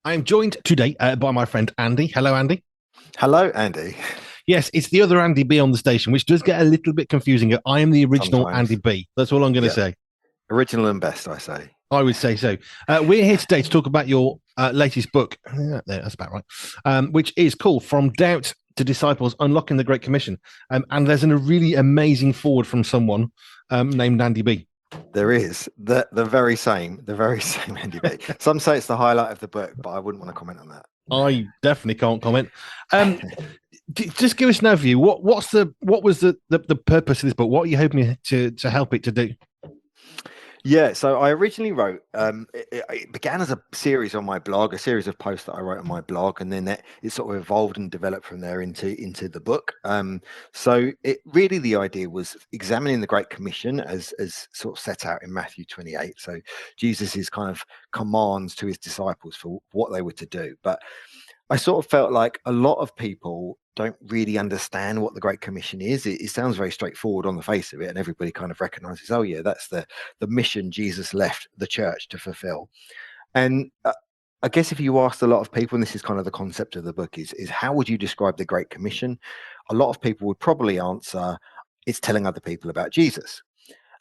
I am joined today by my friend Andy. Hello, Andy. Hello, Andy. Yes, it's the other Andy B on the station, which does get a little bit confusing. I am the original Andy Sometimes. B. That's all I'm going to Yeah. say. Original and best, I say. I would say so. We're here today to talk about your latest book. Yeah, that's about right. Which is called From Doubt to Disciples Unlocking the Great Commission. And there's a really amazing forward from someone named Andy B. There is the very same Andy B. Some say it's the highlight of the book, but I wouldn't want to comment on that. I definitely can't comment. Um, just give us an overview. What was the purpose of this book? What are you hoping to help it to do? Yeah, so I originally wrote. It began as a series on my blog, a series of posts that I wrote on my blog, and then it sort of evolved and developed from there into the book. So it really the idea was examining the Great Commission as sort of set out in Matthew 28. So Jesus's kind of commands to his disciples for what they were to do, but I sort of felt like a lot of people don't really understand what the Great Commission is. It sounds very straightforward on the face of it, and everybody kind of recognizes, oh yeah, that's the mission Jesus left the church to fulfill. And I guess if you asked a lot of people, and this is kind of the concept of the book, is how would you describe the Great Commission? A lot of people would probably answer, it's telling other people about Jesus.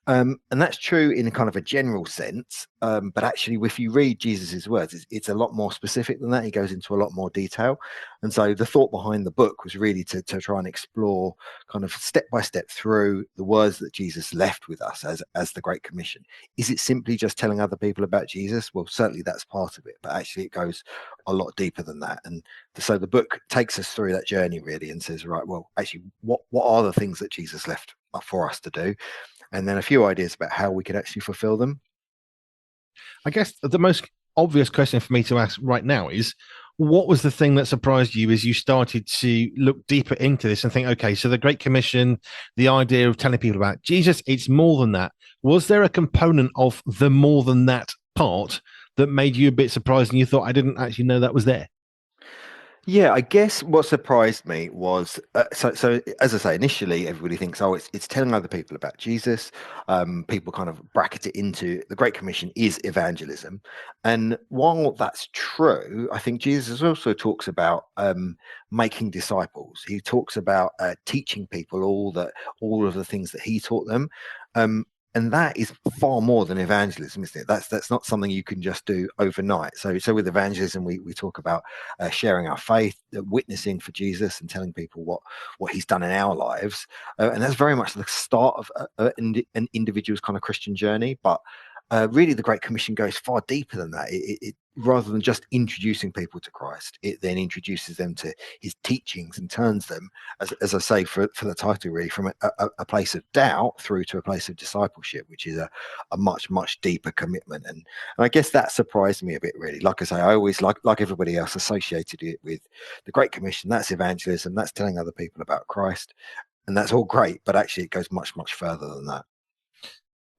And that's true in a kind of a general sense. But actually, if you read Jesus's words, it's a lot more specific than that. He goes into a lot more detail. And so the thought behind the book was really to try and explore kind of step by step through the words that Jesus left with us as the Great Commission. Is it simply just telling other people about Jesus? Well, certainly that's part of it, but actually it goes a lot deeper than that. And so the book takes us through that journey really and says, right, well, actually, what are the things that Jesus left for us to do? And then a few ideas about how we could actually fulfill them. I guess the most obvious question for me to ask right now is what was the thing that surprised you as you started to look deeper into this and think, okay, so the Great Commission, the idea of telling people about Jesus, it's more than that. Was there a component of the more than that part that made you a bit surprised and you thought, I didn't actually know that was there? Yeah, I guess what surprised me was so as I say, initially everybody thinks, oh, it's telling other people about Jesus. People kind of bracket it into the Great Commission is evangelism, and while that's true, I think Jesus also talks about making disciples. He talks about teaching people all of the things that he taught them. Um, and that is far more than evangelism, isn't it? That's not something you can just do overnight. So with evangelism, we talk about sharing our faith, witnessing for Jesus, and telling people what He's done in our lives, and that's very much the start of an individual's kind of Christian journey. But really, the Great Commission goes far deeper than that. It rather than just introducing people to Christ, it then introduces them to His teachings and turns them, as I say for the title, really from a place of doubt through to a place of discipleship, which is a much deeper commitment. And I guess that surprised me a bit, really. Like I say, I always like everybody else associated it with the Great Commission. That's evangelism. That's telling other people about Christ, and that's all great. But actually, it goes much further than that.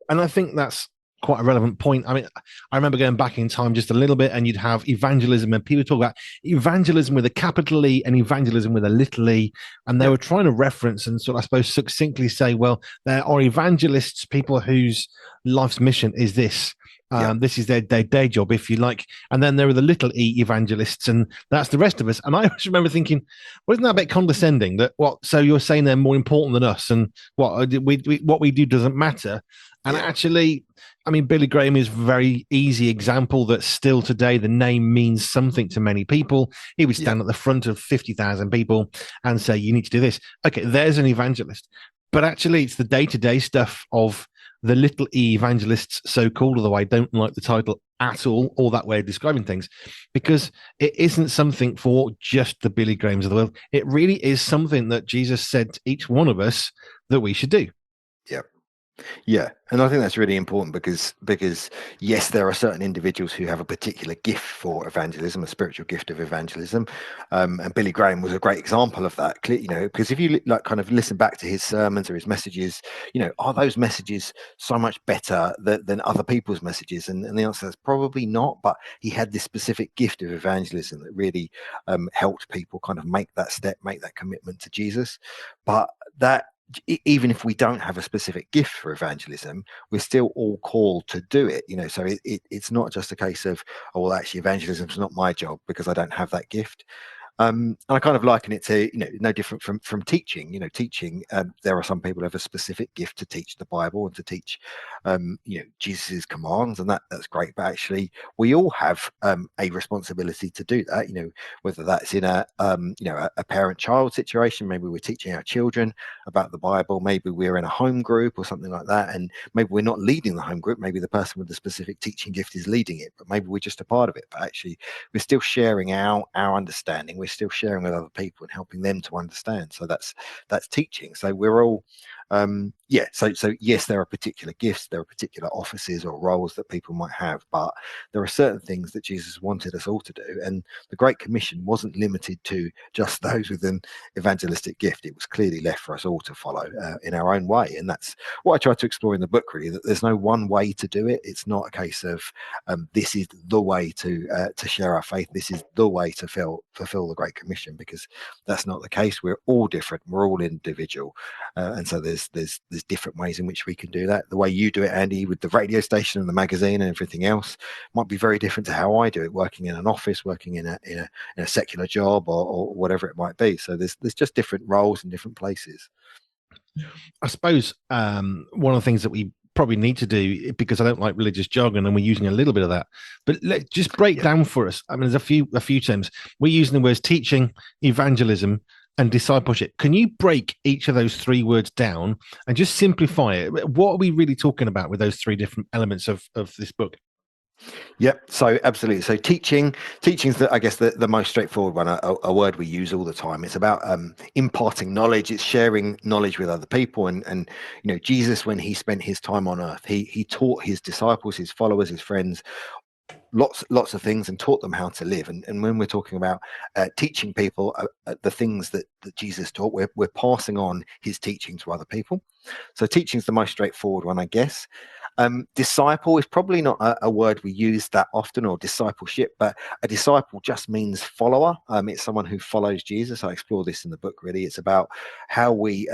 And I think that's quite a relevant point. I mean, I remember going back in time just a little bit, and you'd have evangelism, and people talk about evangelism with a capital E and evangelism with a little e. And they Yeah, were trying to reference and sort of, I suppose, succinctly say, well, there are evangelists, people whose life's mission is this. yeah. This is their day job, if you like. And then there are the little e evangelists, and that's the rest of us. And I always remember thinking, wasn't that a bit condescending? That what? So you're saying they're more important than us, and what we do doesn't matter. And Yeah. actually, I mean, Billy Graham is a very easy example that still today the name means something to many people. He would Yeah. stand at the front of 50,000 people and say, you need to do this. Okay, there's an evangelist. But actually, it's the day to day stuff of the little e evangelists, so called, although I don't like the title at all, or that way of describing things, because it isn't something for just the Billy Grahams of the world. It really is something that Jesus said to each one of us that we should do. Yeah. Yeah, and I think that's really important because yes, there are certain individuals who have a particular gift for evangelism, a spiritual gift of evangelism, and Billy Graham was a great example of that. You know, because if you like kind of listen back to his sermons or his messages, you know, are those messages so much better than other people's messages? And the answer is probably not. But he had this specific gift of evangelism that really helped people kind of make that step, make that commitment to Jesus. But even if we don't have a specific gift for evangelism, we're still all called to do it. So it's not just a case of, oh well, actually evangelism is not my job because I don't have that gift. And I kind of liken it to, no different from teaching. Teaching. There are some people who have a specific gift to teach the Bible and to teach, Jesus's commands, and that's great. But actually, we all have a responsibility to do that. Whether that's in a parent-child situation, maybe we're teaching our children about the Bible, maybe we're in a home group or something like that, and maybe we're not leading the home group. Maybe the person with the specific teaching gift is leading it, but maybe we're just a part of it. But actually, we're still sharing our understanding. We're still sharing with other people and helping them to understand. So that's teaching. So we're all so yes, there are particular gifts, there are particular offices or roles that people might have, but there are certain things that Jesus wanted us all to do, and the Great Commission wasn't limited to just those with an evangelistic gift. It was clearly left for us all to follow in our own way, and that's what I try to explore in the book, really, that there's no one way to do it. It's not a case of this is the way to share our faith, this is the way to fulfill the Great Commission, because that's not the case. We're all different, we're all individual, and so there's different ways in which we can do that. The way you do it, Andy, with the radio station and the magazine and everything else, might be very different to how I do it, working in an office, working in a secular job, or whatever it might be. So there's just different roles in different places. I suppose one of the things that we probably need to do, because I don't like religious jargon and we're using a little bit of that, but let's just break down for us. I mean, there's a few terms. We're using the words teaching, evangelism, and discipleship. Can you break each of those three words down and just simplify it? What are we really talking about with those three different elements of this book? Yep. So absolutely. So teaching's I guess the most straightforward one, a word we use all the time. It's about imparting knowledge. It's sharing knowledge with other people. And Jesus, when he spent his time on earth, he taught his disciples, his followers, his friends, lots of things, and taught them how to live. And when we're talking about teaching people the things that Jesus taught, we're passing on his teaching to other people. So teaching is the most straightforward one, I guess. Disciple is probably not a word we use that often, or discipleship, but a disciple just means follower. It's someone who follows Jesus. I explore this in the book, really. It's about how we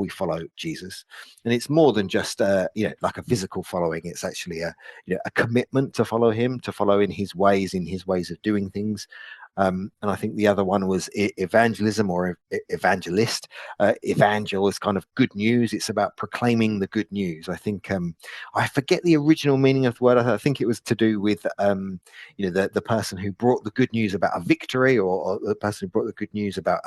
follow Jesus, and it's more than just like a physical following. It's actually a commitment to follow him, to follow in his ways of doing things. And I think the other one was evangelism, or evangelist. Evangel is kind of good news. It's about proclaiming the good news. I think I forget the original meaning of the word. I think it was to do with the person who brought the good news about a victory, or the person who brought the good news about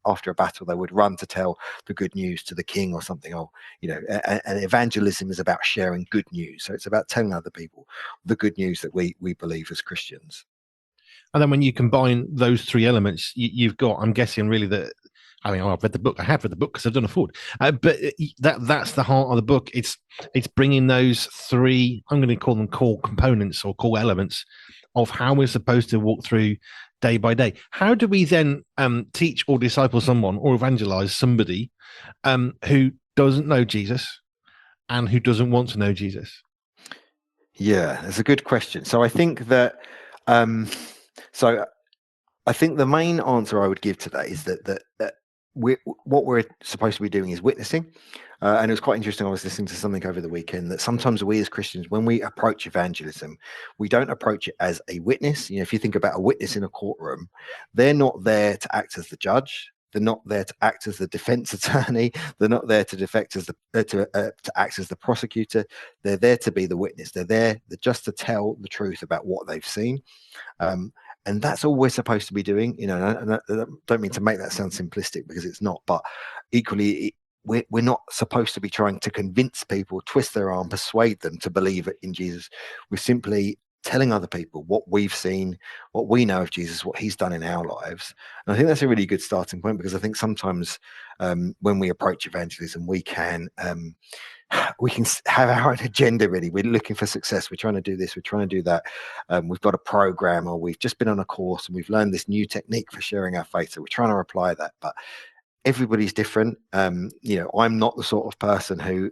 after a battle, they would run to tell the good news to the king or something. Or and evangelism is about sharing good news. So it's about telling other people the good news that we believe as Christians. And then when you combine those three elements, you've got, I'm guessing, really that. I mean, I've read the book. I have read the book because I've done a Ford. But that's the heart of the book. It's bringing those three, I'm going to call them core components or core elements of how we're supposed to walk through day by day. How do we then teach or disciple someone or evangelize somebody who doesn't know Jesus and who doesn't want to know Jesus? Yeah, that's a good question. So I think that so I think the main answer I would give to that is that what we're supposed to be doing is witnessing. And it was quite interesting. I was listening to something over the weekend that sometimes we as Christians, when we approach evangelism, we don't approach it as a witness. If you think about a witness in a courtroom, they're not there to act as the judge. They're not there to act as the defense attorney. They're not there to act as the prosecutor. They're there to be the witness. They're there just to tell the truth about what they've seen. And that's all we're supposed to be doing, and I don't mean to make that sound simplistic, because it's not, but equally, we're not supposed to be trying to convince people, twist their arm, persuade them to believe in Jesus. We're simply telling other people what we've seen, what we know of Jesus, what he's done in our lives. And I think that's a really good starting point, because I think sometimes when we approach evangelism, we can have our own agenda. Really, we're looking for success, we're trying to do this, we're trying to do that. We've got a program, or we've just been on a course and we've learned this new technique for sharing our faith, so we're trying to apply that. But everybody's different. I'm not the sort of person who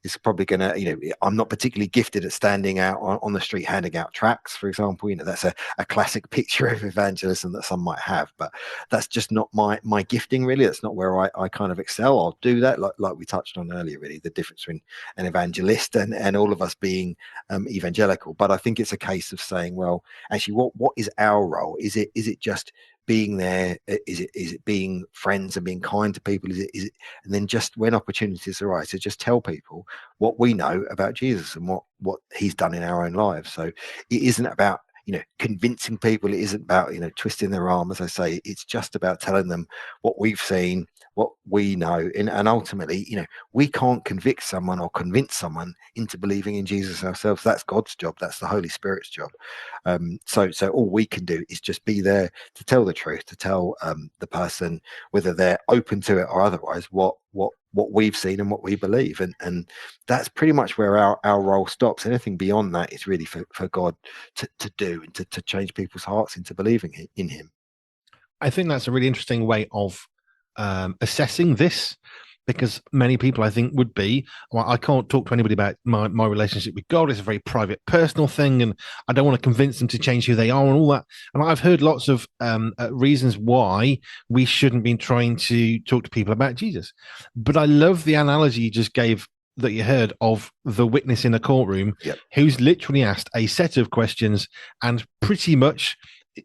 is probably going to, I'm not particularly gifted at standing out on the street handing out tracts, for example. That's a classic picture of evangelism that some might have, but that's just not my gifting, really. That's not where I kind of excel. I'll do that, like we touched on earlier, really, the difference between an evangelist and all of us being evangelical. But I think it's a case of saying, well, actually, what is our role? Is it just being there? Is it being friends and being kind to people? Is it and then just when opportunities arise to just tell people what we know about Jesus and what he's done in our own lives. So it isn't about convincing people. It isn't about twisting their arm, as I say. It's just about telling them what we've seen, what we know, and ultimately we can't convict someone or convince someone into believing in Jesus ourselves. That's God's job. That's the Holy Spirit's job. So all we can do is just be there to tell the truth, to tell the person, whether they're open to it or otherwise, what we've seen and what we believe. And that's pretty much where our role stops. Anything beyond that is really for God to do and to change people's hearts into believing in him. I think that's a really interesting way of assessing this, because many people, I think, would be, well, I can't talk to anybody about my relationship with God. It's a very private, personal thing, and I don't want to convince them to change who they are and all that. And I've heard lots of reasons why we shouldn't be trying to talk to people about Jesus. But I love the analogy you just gave, that you heard, of the witness in a courtroom. Yep. Who's literally asked a set of questions and pretty much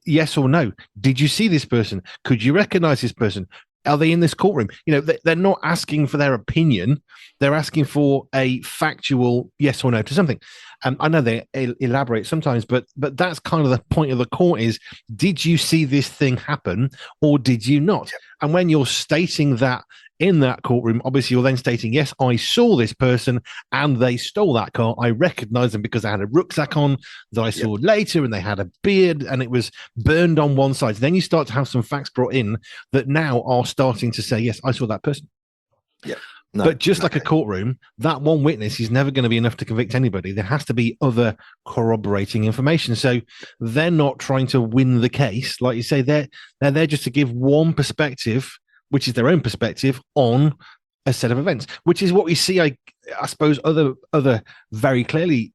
yes or no. Did you see this person? Could you recognize this person? Are they in this courtroom? They're not asking for their opinion. They're asking for a factual yes or no to something. I know they elaborate sometimes, but that's kind of the point of the court is, did you see this thing happen or did you not? And when you're stating that in that courtroom, obviously you're then stating, yes, I saw this person and they stole that car. I recognize them because they had a rucksack on that I saw later, and they had a beard and it was burned on one side. Then you start to have some facts brought in that now are starting to say, yes, I saw that person. Yeah. No, but just like a courtroom, that one witness is never going to be enough to convict anybody. There has to be other corroborating information. So they're not trying to win the case. Like you say, they're there just to give one perspective, which is their own perspective on a set of events, which is what we see, I suppose, other very clearly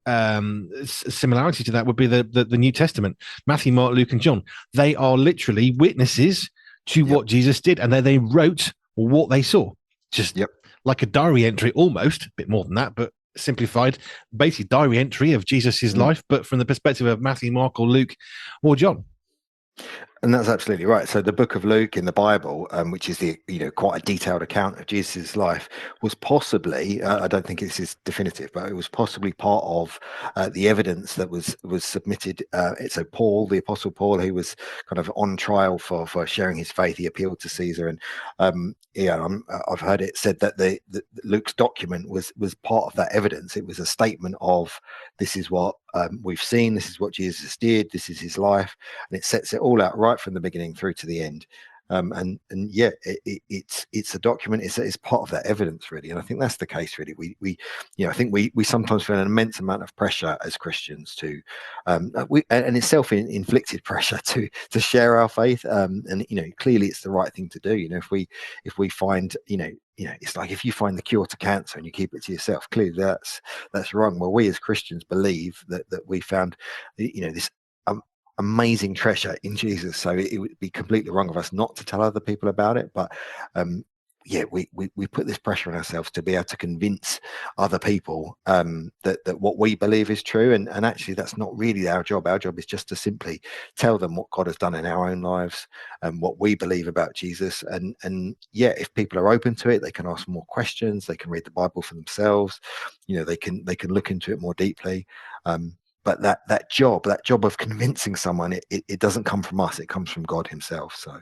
similarity to that would be the New Testament. Matthew, Mark, Luke, and John. They are literally witnesses to what Jesus did, and they wrote what they saw. Just like a diary entry, almost a bit more than that, but simplified, basically diary entry of Jesus's life, but from the perspective of Matthew, Mark, or Luke, or John. And that's absolutely right. So the book of Luke in the Bible, which is the quite a detailed account of Jesus' life, was possibly I don't think this is definitive, but it was possibly part of the evidence that was submitted. So Paul, the Apostle Paul, who was kind of on trial for sharing his faith, he appealed to Caesar, and I've heard it said that the Luke's document was part of that evidence. It was a statement of, this is what we've seen, this is what Jesus did, this is his life, and it sets it all out right from the beginning through to the end. It's a document. It's part of that evidence, really, and I think that's the case. Really, I think we sometimes feel an immense amount of pressure as Christians to, and it's self-inflicted pressure to share our faith. And clearly, it's the right thing to do. If we find, it's like if you find the cure to cancer and you keep it to yourself, clearly that's wrong. Well, we as Christians believe that we found, this amazing treasure in Jesus. So it would be completely wrong of us not to tell other people about it. But we put this pressure on ourselves to be able to convince other people that what we believe is true. And actually, that's not really our job. Our job is just to simply tell them what God has done in our own lives and what we believe about Jesus. And if people are open to it, they can ask more questions. They can read the Bible for themselves. They can look into it more deeply. But that job of convincing someone, it doesn't come from us. It comes from God himself. So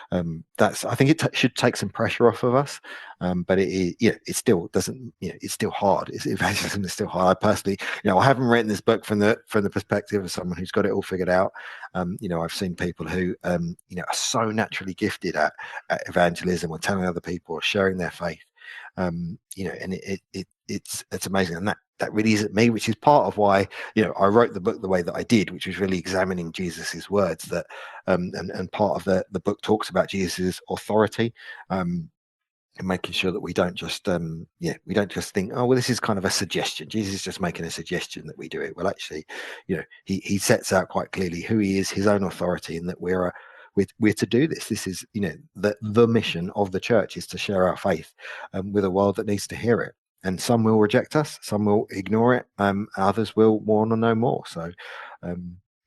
I think it should take some pressure off of us. But it still doesn't, it's still hard. Evangelism is still hard. I personally, I haven't written this book from the perspective of someone who's got it all figured out. I've seen people who, are so naturally gifted at evangelism or telling other people or sharing their faith. And it's amazing, and that really isn't me, which is part of why I wrote the book the way that I did, which was really examining Jesus's words. That and part of the book talks about Jesus's authority. And making sure that we don't just think, oh well, this is kind of a suggestion, Jesus is just making a suggestion that we do it. Well, actually, he sets out quite clearly who he is, his own authority, and that we're to do this. This is the mission of the church is to share our faith with a world that needs to hear it. And some will reject us, some will ignore it, others will want to know more. So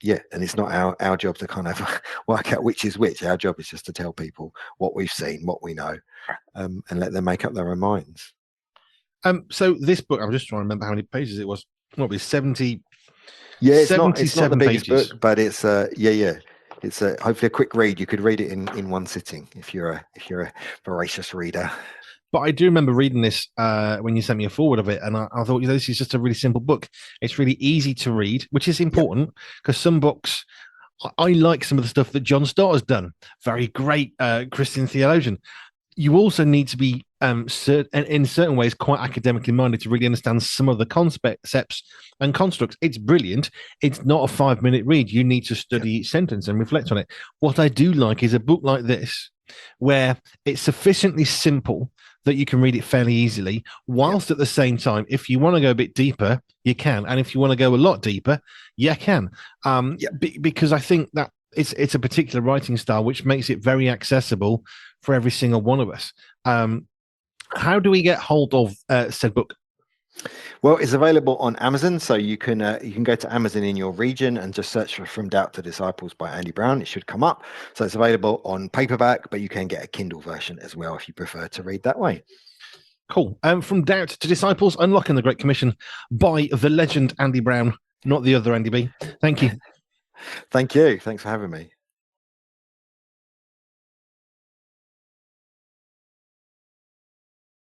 and it's not our job to kind of work out which is which. Our job is just to tell people what we've seen, what we know, and let them make up their own minds. So this book, I'm just trying to remember how many pages it was. What was it, 70? Yeah, it's not the biggest pages. book, but it's it's hopefully a quick read. You could read it in one sitting if you're a voracious reader. But I do remember reading this when you sent me a forward of it, and I thought, this is just a really simple book. It's really easy to read, which is important because some books, I like some of the stuff that John Stott has done. Very great Christian theologian. You also need to be, in certain ways, quite academically minded to really understand some of the concepts and constructs. It's brilliant. It's not a 5-minute read. You need to study each sentence and reflect on it. What I do like is a book like this, where it's sufficiently simple that you can read it fairly easily, whilst at the same time, if you want to go a bit deeper, you can. And if you want to go a lot deeper, you can. Because I think that it's a particular writing style which makes it very accessible for every single one of us. How do we get hold of said book? Well, it's available on Amazon, so you can go to Amazon in your region and just search for From Doubt to Disciples by Andy Brown. It should come up. So it's available on paperback, but you can get a Kindle version as well if you prefer to read that way. Cool. From Doubt to Disciples, Unlocking the Great Commission by the legend Andy Brown, not the other Andy B. Thank you. Thank you. Thanks for having me.